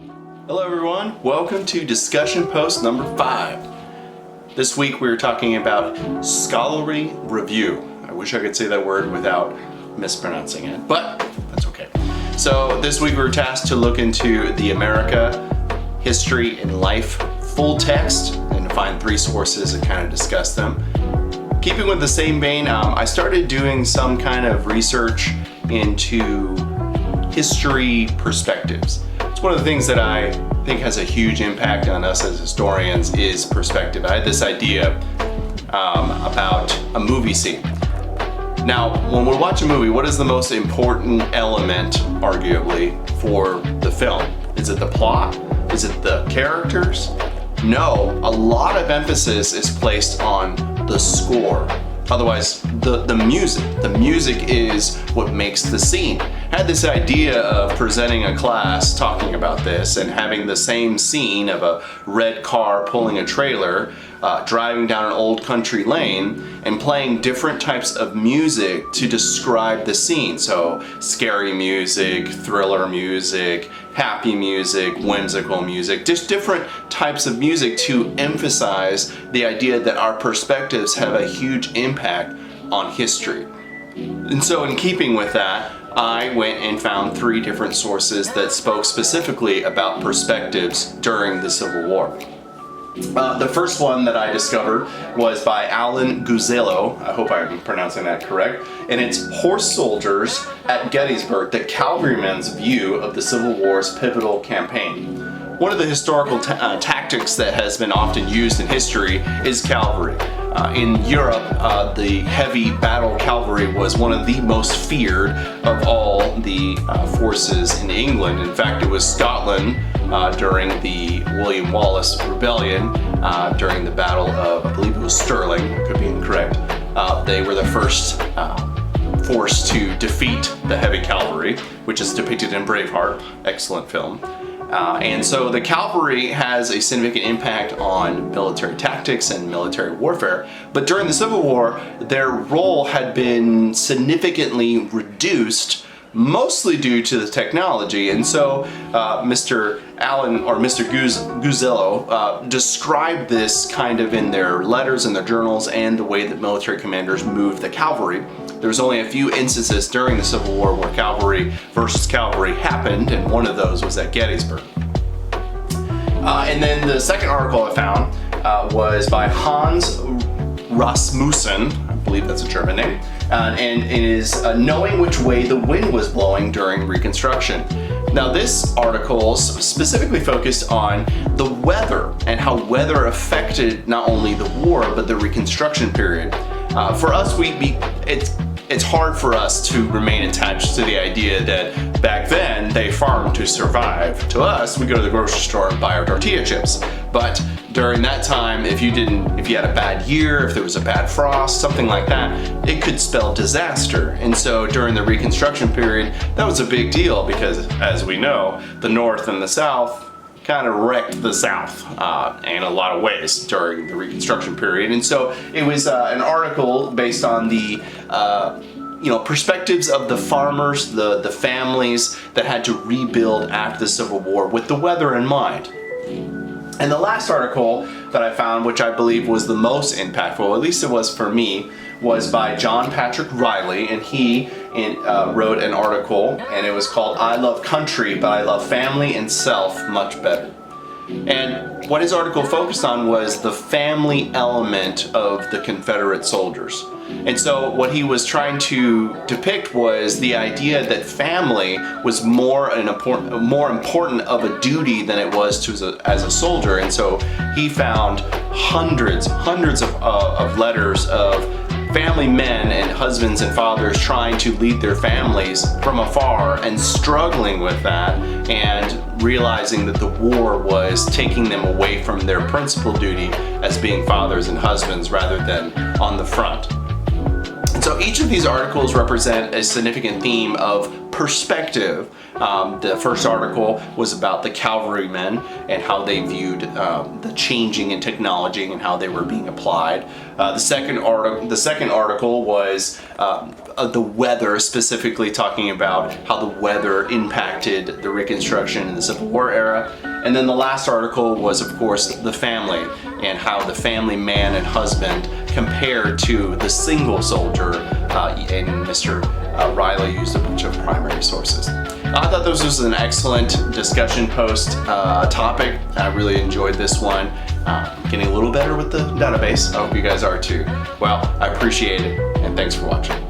Hello everyone, welcome to discussion post number 5. This week we're talking about scholarly review. I wish I could say that word without mispronouncing it, but that's okay. So this week we were tasked to look into the America History and Life full text and to find 3 sources and kind of discuss them. Keeping with the same vein, I started doing some kind of research into history perspectives. It's one of the things that I think has a huge impact on us as historians is perspective. I had this idea about a movie scene. Now, when we watch a movie, what is the most important element, arguably, for the film? Is it the plot? Is it the characters? No, a lot of emphasis is placed on the score. Otherwise, the music. The music is what makes the scene. I had this idea of presenting a class talking about this and having the same scene of a red car pulling a trailer, driving down an old country lane, and playing different types of music to describe the scene. So scary music, thriller music, happy music, whimsical music, just different types of music to emphasize the idea that our perspectives have a huge impact on history. And so in keeping with that, I went and found 3 different sources that spoke specifically about perspectives during the Civil War. The first one that I discovered was by Alan Guzzello. I hope I'm pronouncing that correct. And it's Horse Soldiers at Gettysburg, the Cavalryman's View of the Civil War's Pivotal Campaign. One of the historical tactics that has been often used in history is cavalry. In Europe, the heavy battle cavalry was one of the most feared of all the forces in England. In fact, it was Scotland during the William Wallace Rebellion, during the Battle of, I believe it was Stirling, could be incorrect. They were the first force to defeat the heavy cavalry, which is depicted in Braveheart, excellent film. And so the cavalry has a significant impact on military tactics and military warfare, but during the Civil War, their role had been significantly reduced, mostly due to the technology. And so Mr. Guzzello described this kind of in their letters and their journals and the way that military commanders moved the cavalry. There was only a few instances during the Civil War where cavalry versus cavalry happened, and one of those was at Gettysburg. And then the second article I found was by Hans Rasmussen, I believe that's a German name, and it is Knowing Which Way the Wind Was Blowing During Reconstruction. Now this article specifically focused on the weather and how weather affected not only the war but the Reconstruction period. For us, it's hard for us to remain attached to the idea that back then they farmed to survive. To us, we go to the grocery store and buy our tortilla chips. But during that time, if you had a bad year, if there was a bad frost, something like that, it could spell disaster. And so during the Reconstruction period, that was a big deal because, as we know, the North and the South kind of wrecked the South in a lot of ways during the Reconstruction period. And so it was an article based on the perspectives of the farmers, the families that had to rebuild after the Civil War with the weather in mind. And the last article that I found, which I believe was the most impactful, at least it was for me, was by John Patrick Riley, and he wrote an article, and it was called I Love Country, but I Love Family and Self Much Better. And what his article focused on was the family element of the Confederate soldiers. And so what he was trying to depict was the idea that family was more important of a duty than it was as a soldier. And so he found hundreds of letters of family men and husbands and fathers trying to lead their families from afar and struggling with that and realizing that the war was taking them away from their principal duty as being fathers and husbands rather than on the front. And so each of these articles represent a significant theme of perspective. The first article was about the cavalrymen and how they viewed the changing in technology and how they were being applied. The second article was the weather, specifically talking about how the weather impacted the Reconstruction and the Civil War era. And then the last article was, of course, the family and how the family man and husband compared to the single soldier, and Mr. Riley used a bunch of primary sources. I thought this was an excellent discussion post topic. I really enjoyed this one. Getting a little better with the database. I hope you guys are too. Well, I appreciate it, and thanks for watching.